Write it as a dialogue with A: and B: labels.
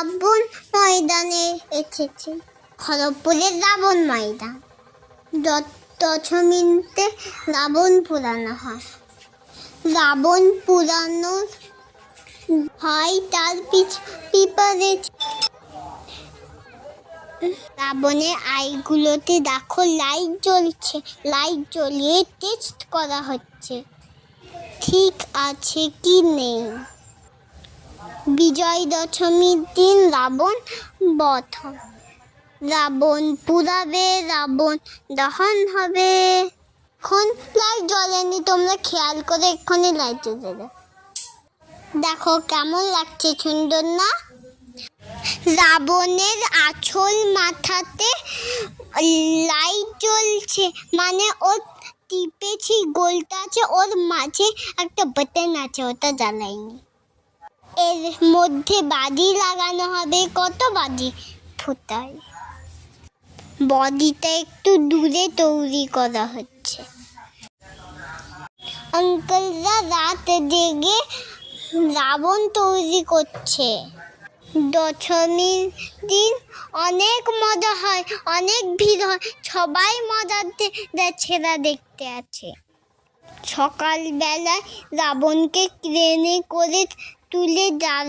A: রাবণ ময়দানে এসেছে, খড়গপুরের রাবণ ময়দান। দশমীতে রাবণ পোড়ানো হয়। রাবণ পোড়ানো হয় তার পিপারে। রাবণের আইগুলোতে দেখো লাইট জ্বলছে, লাইট জ্বলিয়ে টেস্ট করা হচ্ছে ঠিক আছে কি নেই। বিজয় দশমীর দিন রাবণ বধ হবে, রাবণ পুড়াবে, রাবণ দহন হবে। এখন লাইট জ্বলেনি, তোমরা খেয়াল করে এক্ষুনি লাইট জ্বলে দেখো কেমন লাগছে, সুন্দর না? রাবণের আঁচল মাথাতে লাইট জ্বলছে, মানে ওর টিপেছি গোলটা আছে, ওর মাঝে একটা বাটন আছে, ওটা জ্বালাইনি। এর মধ্যে বাজি লাগানো হবে, কত বাজি ফুটায়। বডিটা একটু দূরে তৈরি করা হচ্ছে। আঙ্কেলরা রাত জেগে রাবণ তৈরি করছে। দশমীর দিন অনেক মজা হয়, অনেক ভিড় হয়, সবাই মজার ছেড়া দেখতে আছে। সকালবেলায় রাবণকে ট্রেনে করে তুলে জাল